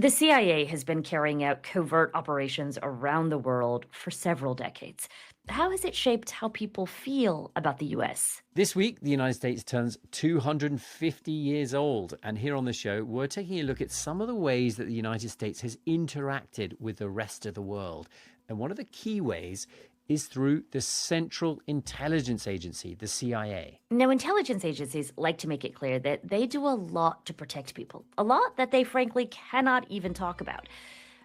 The CIA has been carrying out covert operations around the world for several decades. How has it shaped how people feel about the US? This week, the United States turns 250 years old. And here on the show, we're taking a look at some of the ways that the United States has interacted with the rest of the world. And one of the key ways is through the Central Intelligence Agency, the CIA. Now, intelligence agencies like to make it clear that they do a lot to protect people, a lot that they frankly cannot even talk about.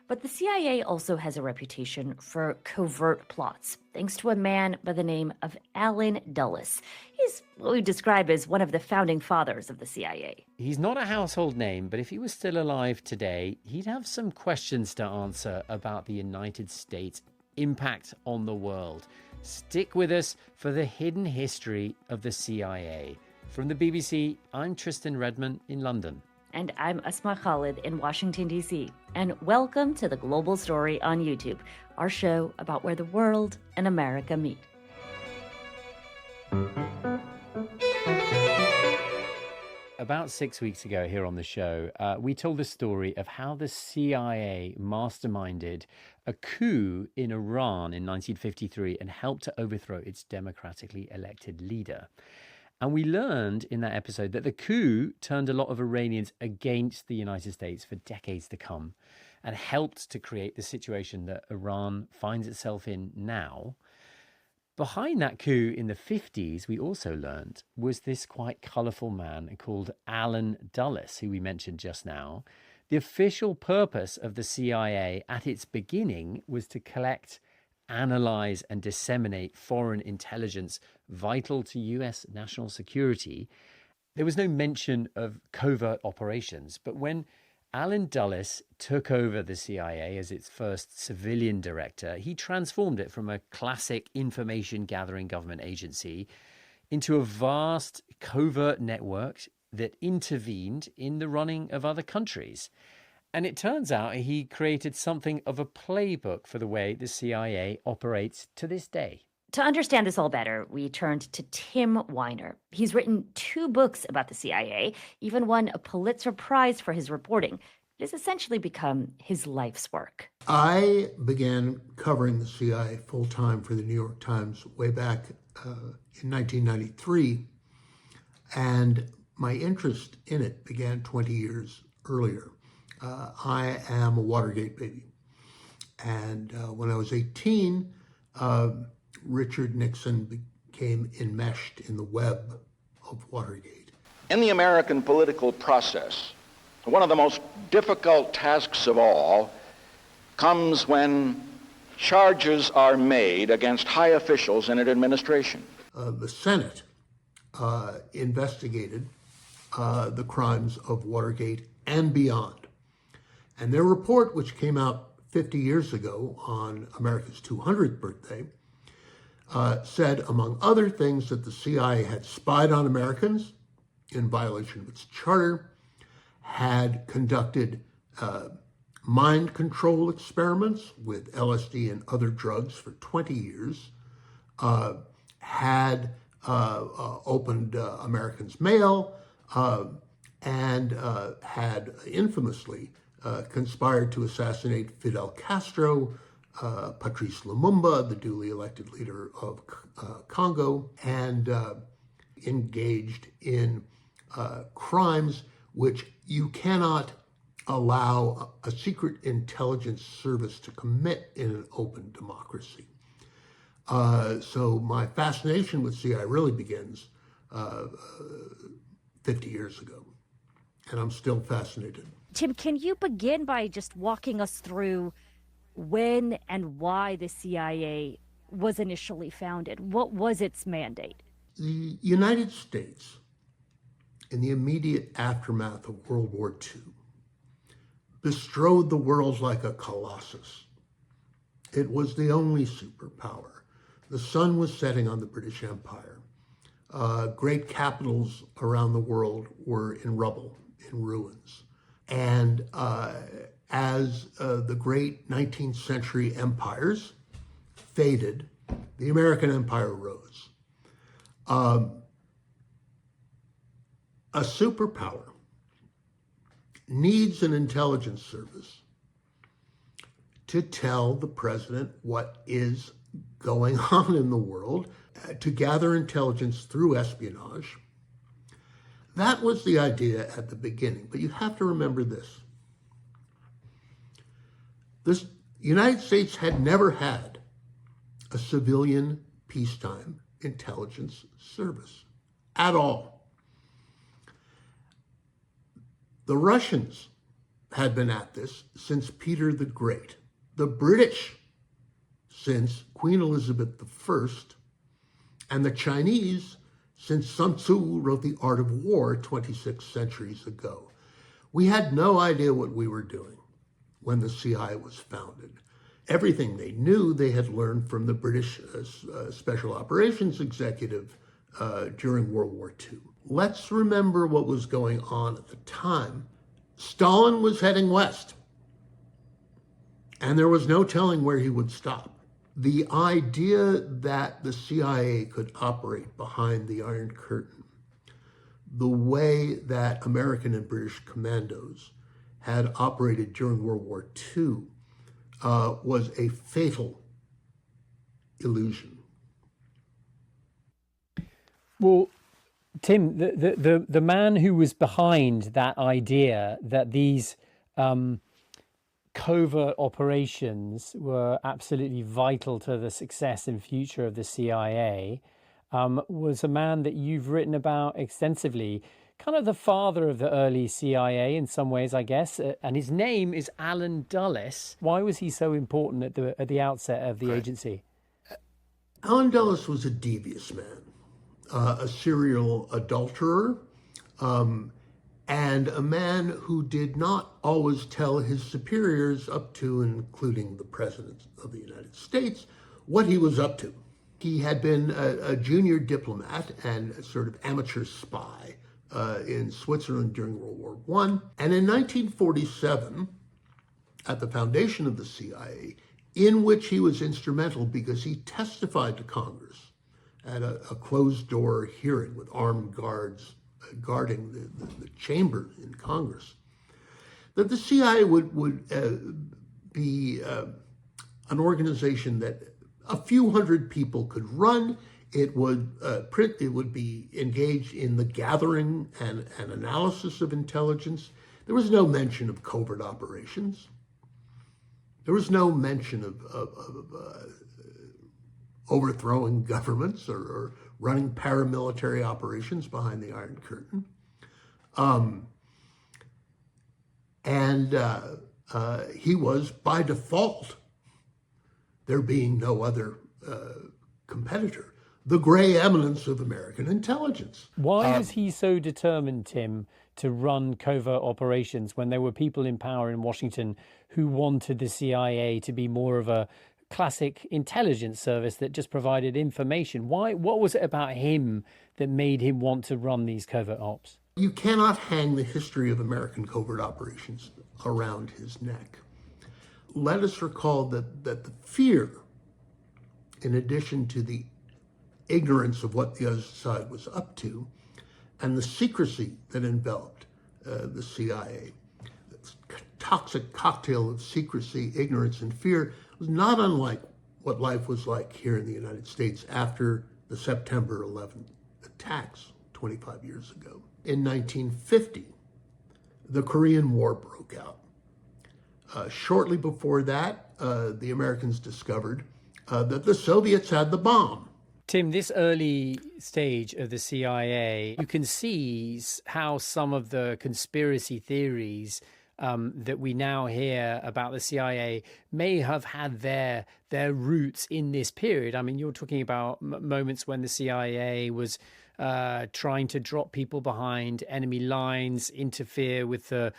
But the CIA also has a reputation for covert plots, thanks to a man by the name of Allen Dulles. He's what we describe as one of the founding fathers of the CIA. He's not a household name, but if he was still alive today, he'd have some questions to answer about the United States' impact on the world. Stick with us for the hidden history of the CIA. From the BBC, I'm Tristan Redman in London. And I'm Asma Khalid in Washington, D.C. And welcome to The Global Story on YouTube, our show about where the world and America meet. About 6 weeks ago here on the show, we told the story of how the CIA masterminded a coup in Iran in 1953 and helped to overthrow its democratically elected leader. And we learned in that episode that the coup turned a lot of Iranians against the United States for decades to come and helped to create the situation that Iran finds itself in now. Behind that coup in the 50s, we also learned, was this quite colourful man called Allen Dulles, who we mentioned just now. The official purpose of the CIA at its beginning was to collect, analyse and disseminate foreign intelligence vital to US national security. There was no mention of covert operations, but when Allen Dulles took over the CIA as its first civilian director, he transformed it from a classic information gathering government agency into a vast covert network that intervened in the running of other countries. And it turns out he created something of a playbook for the way the CIA operates to this day. To understand this all better, we turned to Tim Weiner. He's written 2 books about the CIA, even won a Pulitzer Prize for his reporting. It has essentially become his life's work. I began covering the CIA full-time for the New York Times way back in 1993, and my interest in it began 20 years earlier. I am a Watergate baby, and when I was 18, Richard Nixon became enmeshed in the web of Watergate. In the American political process, one of the most difficult tasks of all comes when charges are made against high officials in an administration. The Senate investigated the crimes of Watergate and beyond. And their report, which came out 50 years ago on America's 200th birthday, said, among other things, that the CIA had spied on Americans in violation of its charter, had conducted mind control experiments with LSD and other drugs for 20 years, had opened Americans' mail, and had infamously conspired to assassinate Fidel Castro, Patrice Lumumba, the duly elected leader of Congo, and engaged in crimes which you cannot allow a secret intelligence service to commit in an open democracy. So my fascination with CIA really begins 50 years ago, and I'm still fascinated. Tim, can you begin by just walking us through when and why the CIA was initially founded? What was its mandate? The United States, in the immediate aftermath of World War II, bestrode the world like a colossus. It was the only superpower. The sun was setting on the British Empire. Great capitals around the world were in rubble, in ruins. And as the great 19th century empires faded, the American empire rose. A superpower needs an intelligence service to tell the president what is going on in the world, to gather intelligence through espionage. That was the idea at the beginning. But you have to remember this. The United States had never had a civilian peacetime intelligence service at all. The Russians had been at this since Peter the Great. The British since Queen Elizabeth I, and the Chinese since Sun Tzu wrote The Art of War 26 centuries ago. We had no idea what we were doing when the CIA was founded. Everything they knew they had learned from the British Special Operations Executive during World War II. Let's remember what was going on at the time. Stalin was heading west, and there was no telling where he would stop. The idea that the CIA could operate behind the Iron Curtain, the way that American and British commandos had operated during World War II, was a fatal illusion. Well, Tim, the man who was behind that idea that these covert operations were absolutely vital to the success and future of the CIA was a man that you've written about extensively, kind of the father of the early CIA in some ways, I guess. And his name is Alan Dulles. Why was he so important at the outset of the agency? Alan Dulles was a devious man, a serial adulterer, and a man who did not always tell his superiors, up to and including the President of the United States, what he was up to. He had been a junior diplomat and a sort of amateur spy in Switzerland during World War I. And in 1947, at the foundation of the CIA, in which he was instrumental because he testified to Congress at a closed-door hearing with armed guards guarding the chamber in Congress, that the CIA would be an organization that a few hundred people could run. It would be engaged in the gathering and analysis of intelligence. There was no mention of covert operations. There was no mention of overthrowing governments or running paramilitary operations behind the Iron Curtain. He was, by default, there being no other competitor, the gray eminence of American intelligence. Why was he so determined, Tim, to run covert operations when there were people in power in Washington who wanted the CIA to be more of a classic intelligence service that just provided information? What was it about him that made him want to run these covert ops? You cannot hang the history of American covert operations around his neck. Let us recall that the fear, in addition to the ignorance of what the other side was up to, and the secrecy that enveloped the CIA, this toxic cocktail of secrecy, ignorance, and fear, was not unlike what life was like here in the United States after the September 11 attacks 25 years ago. In 1950, the Korean War broke out. Shortly before that, the Americans discovered that the Soviets had the bomb. Tim, this early stage of the CIA, you can see how some of the conspiracy theories that we now hear about the CIA may have had their roots in this period. I mean, you're talking about moments when the CIA was trying to drop people behind enemy lines, interfere with the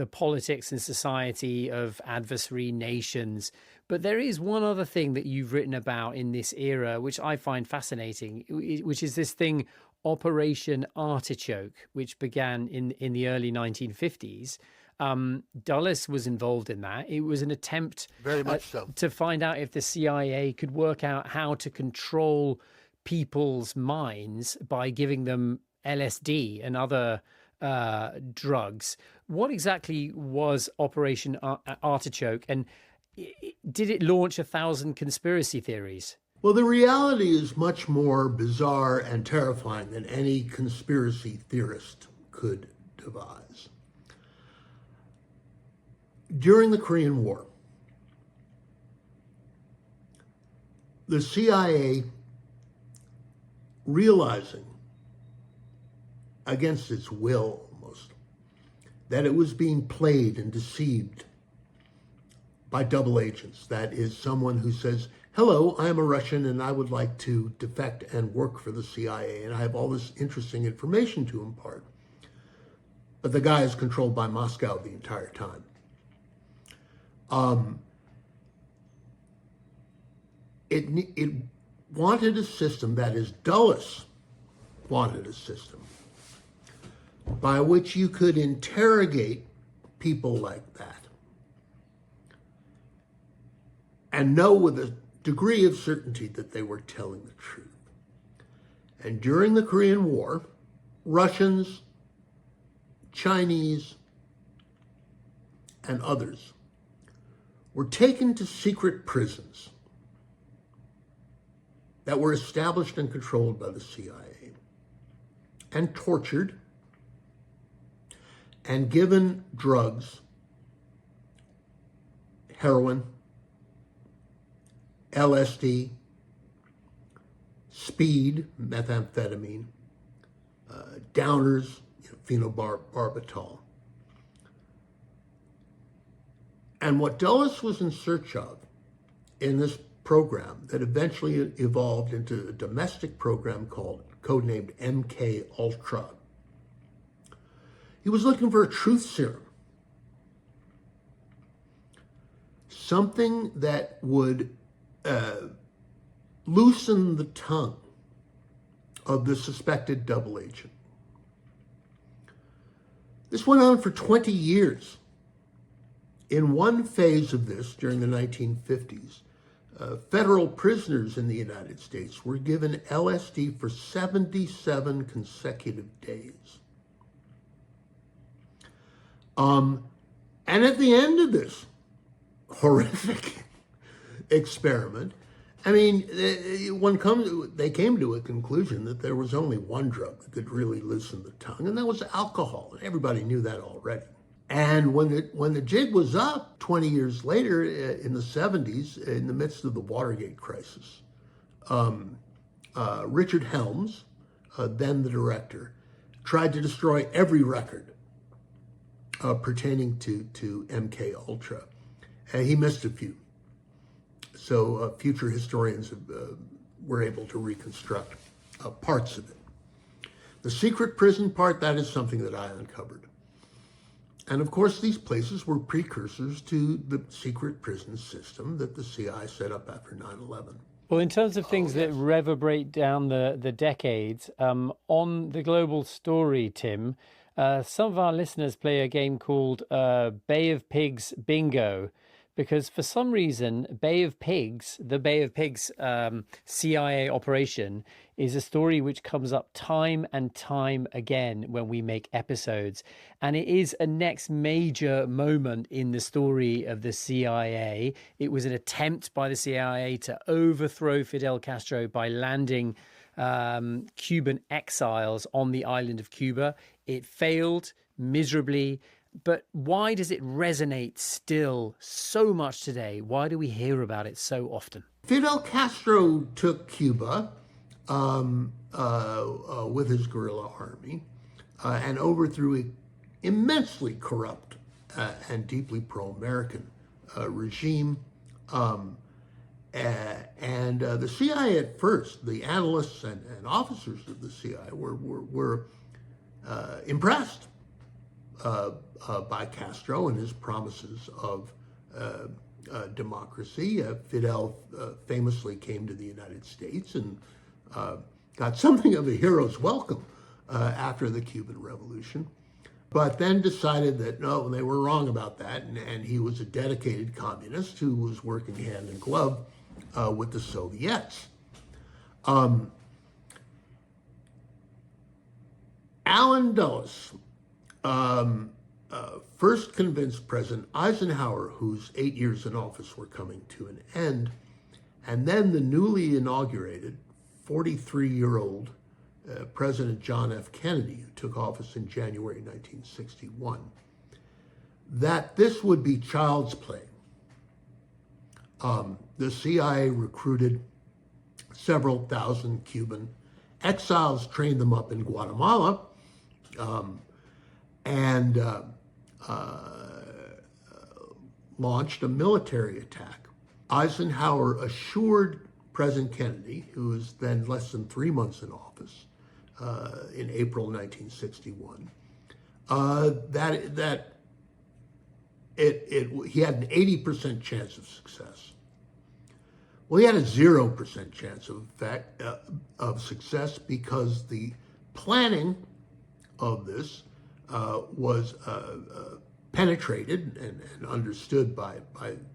politics and society of adversary nations. But there is one other thing that you've written about in this era, which I find fascinating, which is this thing, Operation Artichoke, which began in the early 1950s. Dulles was involved in that. It was an attempt very much so to find out if the CIA could work out how to control people's minds by giving them LSD and other drugs. What exactly was Operation Artichoke, and did it launch 1,000 conspiracy theories? Well, the reality is much more bizarre and terrifying than any conspiracy theorist could devise. During the Korean War, the CIA, realizing against its will almost that it was being played and deceived by double agents, that is, someone who says, hello, I'm a Russian and I would like to defect and work for the CIA and I have all this interesting information to impart. But the guy is controlled by Moscow the entire time. It wanted a system, that is, Dulles wanted a system by which you could interrogate people like that and know with a degree of certainty that they were telling the truth. And during the Korean War, Russians, Chinese, and others were taken to secret prisons that were established and controlled by the CIA and tortured and given drugs, heroin, LSD, speed, methamphetamine, downers, phenobarbital. And what Dulles was in search of in this program that eventually evolved into a domestic program codenamed MK Ultra, he was looking for a truth serum. Something that would loosen the tongue of the suspected double agent. This went on for 20 years. In one phase of this, during the 1950s, federal prisoners in the United States were given LSD for 77 consecutive days. And at the end of this horrific experiment, I mean, they came to a conclusion that there was only one drug that could really loosen the tongue, and that was alcohol. And everybody knew that already. And when the jig was up 20 years later, in the 70s, in the midst of the Watergate crisis, Richard Helms, then the director, tried to destroy every record pertaining to MK Ultra. He missed a few. So future historians were able to reconstruct parts of it. The secret prison part, that is something that I uncovered. And of course, these places were precursors to the secret prison system that the CIA set up after 9/11. Well, in terms of things that reverberate down the decades, on the global story, Tim, some of our listeners play a game called Bay of Pigs Bingo, because for some reason, the Bay of Pigs CIA operation is a story which comes up time and time again when we make episodes. And it is a next major moment in the story of the CIA. It was an attempt by the CIA to overthrow Fidel Castro by landing Cuban exiles on the island of Cuba. It failed miserably. But why does it resonate still so much today? Why do we hear about it so often? Fidel Castro took Cuba with his guerrilla army and overthrew an immensely corrupt and deeply pro-American regime. And the CIA at first, the analysts and officers of the CIA were impressed by Castro and his promises of democracy. Fidel famously came to the United States and got something of a hero's welcome after the Cuban Revolution, but then decided that no, they were wrong about that, and he was a dedicated communist who was working hand in glove with the Soviets. Allen Dulles first convinced President Eisenhower, whose 8 years in office were coming to an end, and then the newly inaugurated 43-year-old President John F. Kennedy, who took office in January 1961, that this would be child's play. The CIA recruited several thousand Cuban exiles, trained them up in Guatemala, and launched a military attack. Eisenhower assured President Kennedy, who was then less than 3 months in office, in April 1961, that he had an 80% chance of success. Well, he had a 0% chance of success because the planning of this was penetrated and understood by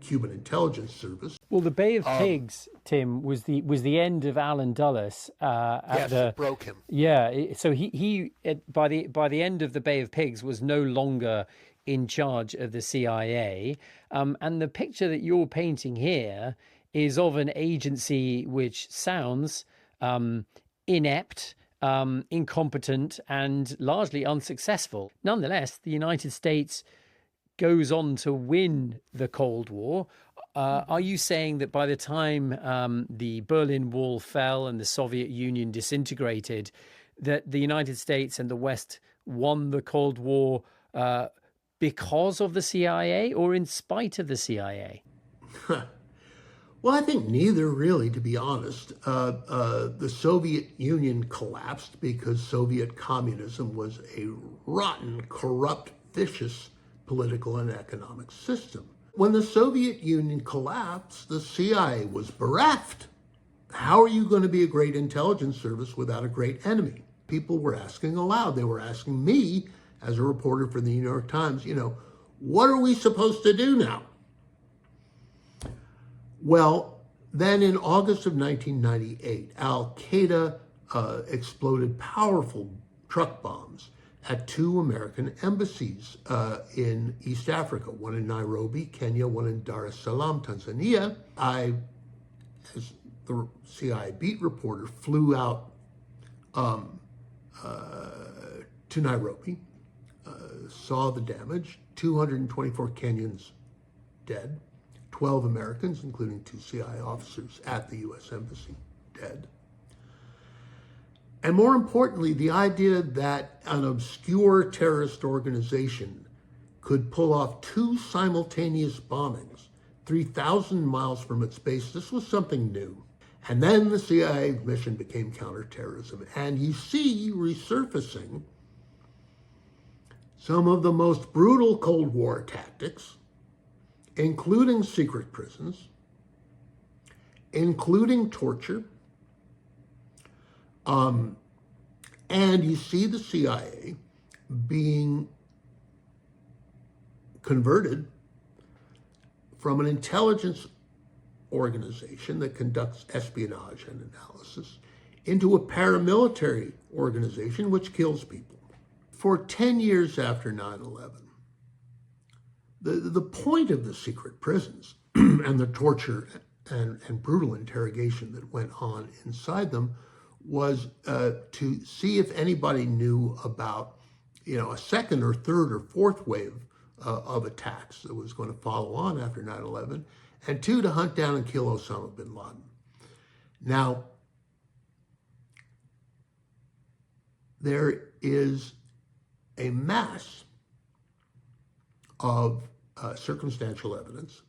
Cuban intelligence service. Well, the Bay of Pigs, Tim, was the end of Alan Dulles. It broke him. Yeah, so he by the end of the Bay of Pigs was no longer in charge of the CIA, and the picture that you're painting here is of an agency which sounds inept, incompetent, and largely unsuccessful. Nonetheless, the United States goes on to win the Cold War. Are you saying that by the time the Berlin Wall fell and the Soviet Union disintegrated, that the United States and the West won the Cold War because of the CIA or in spite of the CIA? Well, I think neither, really, to be honest. The Soviet Union collapsed because Soviet communism was a rotten, corrupt, vicious political and economic system. When the Soviet Union collapsed, the CIA was bereft. How are you going to be a great intelligence service without a great enemy? People were asking aloud. They were asking me, as a reporter for the New York Times, what are we supposed to do now? Well, then in August of 1998, Al-Qaeda exploded powerful truck bombs at 2 American embassies in East Africa, one in Nairobi, Kenya, one in Dar es Salaam, Tanzania. I, as the CIA beat reporter, flew out to Nairobi, saw the damage, 224 Kenyans dead, 12 Americans, including 2 CIA officers at the U.S. Embassy, dead. And more importantly, the idea that an obscure terrorist organization could pull off 2 simultaneous bombings 3,000 miles from its base, this was something new. And then the CIA mission became counterterrorism. And you see resurfacing some of the most brutal Cold War tactics, including secret prisons, including torture, and you see the CIA being converted from an intelligence organization that conducts espionage and analysis into a paramilitary organization which kills people. For 10 years after 9/11, the point of the secret prisons and the torture and brutal interrogation that went on inside them was to see if anybody knew about, a second or third or fourth wave of attacks that was going to follow on after 9/11, and 2, to hunt down and kill Osama bin Laden. Now, there is a mass of circumstantial evidence.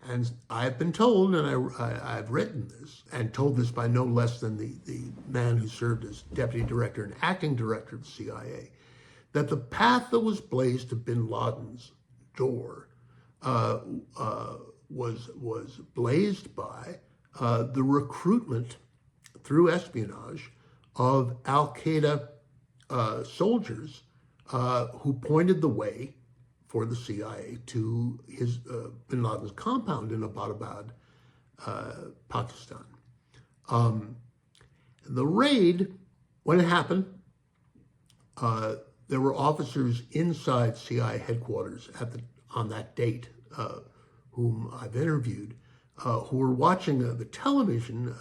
And I've been told, and I've written this, and told this by no less than the man who served as deputy director and acting director of the CIA, that the path that was blazed to bin Laden's door was blazed by the recruitment through espionage of Al-Qaeda soldiers who pointed the way for the CIA to his bin Laden's compound in Abbottabad, Pakistan. The raid, when it happened, There were officers inside CIA headquarters on that date, whom I've interviewed, who were watching the television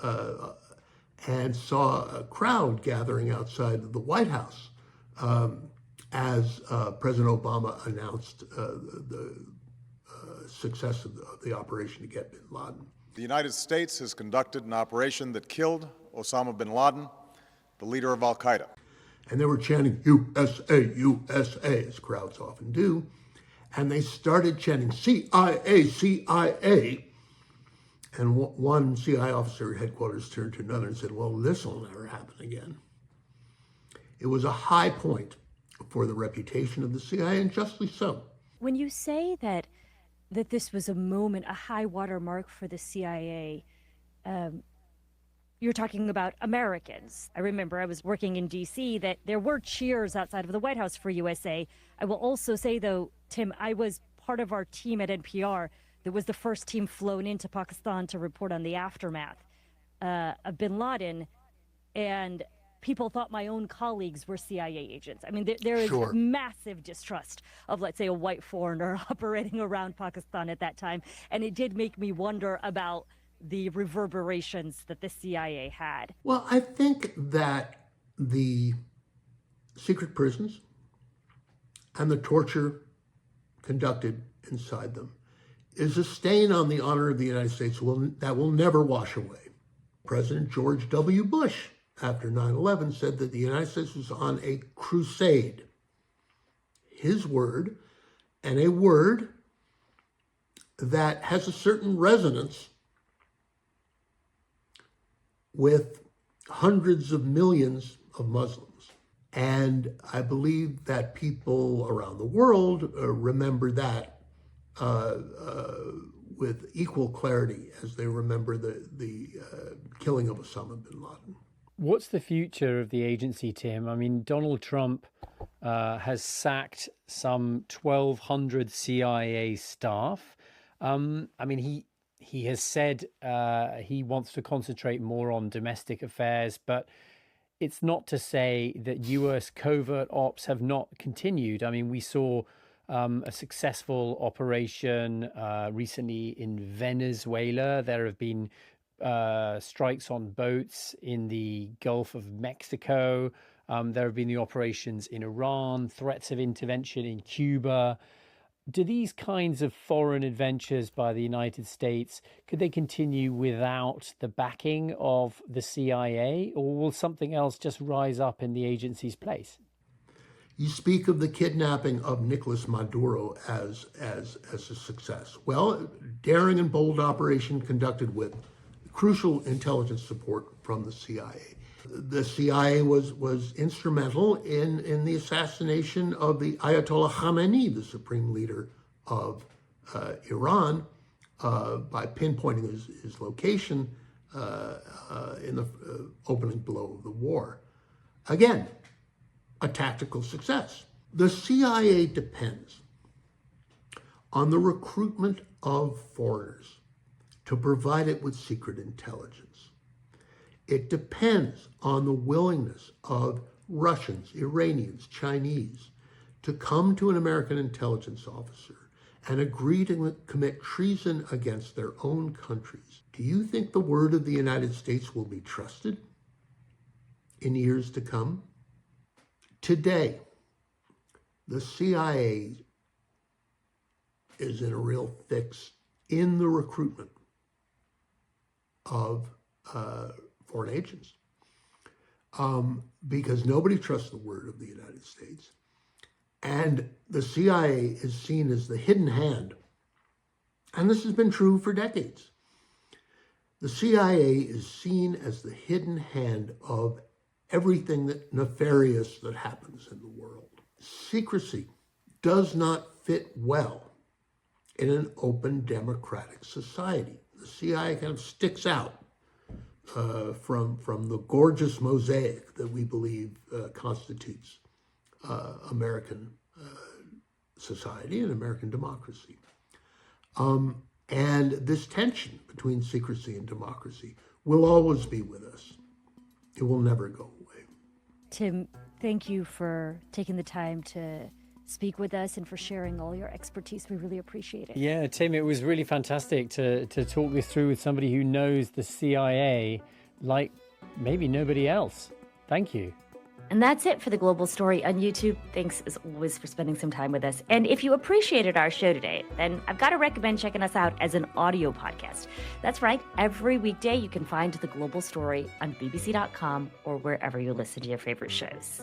and saw a crowd gathering outside the White House as President Obama announced the success of the operation to get bin Laden. The United States has conducted an operation that killed Osama bin Laden, the leader of al-Qaeda. And they were chanting, USA, USA, as crowds often do. And they started chanting, CIA, CIA. And one CIA officer at headquarters turned to another and said, well, this will never happen again. It was a high point for the reputation of the CIA, and justly so. When you say that this was a moment, a high water mark for the CIA, you're talking about Americans. I remember I was working in D.C. that there were cheers outside of the White House for USA. I will also say, though, Tim, I was part of our team at NPR that was the first team flown into Pakistan to report on the aftermath of bin Laden, and people thought my own colleagues were CIA agents. I mean, there is Sure. massive distrust of, let's say, a white foreigner operating around Pakistan at that time, and it did make me wonder about the reverberations that the CIA had. Well, I think that the secret prisons and the torture conducted inside them is a stain on the honor of the United States that will never wash away. President George W. Bush, after 9/11, said that the United States was on a crusade. His word, and a word that has a certain resonance with hundreds of millions of Muslims. And I believe that people around the world remember that with equal clarity as they remember the killing of Osama bin Laden. What's the future of the agency, Tim? I mean, Donald Trump has sacked some 1,200 CIA staff. I mean, he has said he wants to concentrate more on domestic affairs, but it's not to say that US covert ops have not continued. I mean, we saw a successful operation recently in Venezuela. There have been strikes on boats in the Gulf of Mexico. There have been the operations in Iran, threats of intervention in Cuba. Do these kinds of foreign adventures by the United States, could they continue without the backing of the CIA, or will something else just rise up in the agency's place? You speak of the kidnapping of Nicolas Maduro as a success. Well, daring and bold operation conducted with crucial intelligence support from the CIA. The CIA was instrumental in the assassination of the Ayatollah Khamenei, the supreme leader of Iran, by pinpointing his location in the opening blow of the war. Again, a tactical success. The CIA depends on the recruitment of foreigners to provide it with secret intelligence. It depends on the willingness of Russians, Iranians, Chinese to come to an American intelligence officer and agree to commit treason against their own countries. Do you think the word of the United States will be trusted in years to come? Today, the CIA is in a real fix in the recruitment of foreign agents because nobody trusts the word of the United States. And the CIA is seen as the hidden hand. And this has been true for decades. The CIA is seen as the hidden hand of everything that nefarious that happens in the world. Secrecy does not fit well in an open democratic society. The CIA kind of sticks out from the gorgeous mosaic that we believe constitutes American society and American democracy. And this tension between secrecy and democracy will always be with us. It will never go away. Tim, Thank you for taking the time to speak with us and for sharing all your expertise. We really appreciate it. Yeah, Tim, it was really fantastic to talk this through with somebody who knows the CIA like maybe nobody else. Thank you. And that's it for the Global Story on YouTube. Thanks as always for spending some time with us. And if you appreciated our show today, then I've got to recommend checking us out as an audio podcast. That's right. Every weekday you can find the Global Story on bbc.com or wherever you listen to your favorite shows.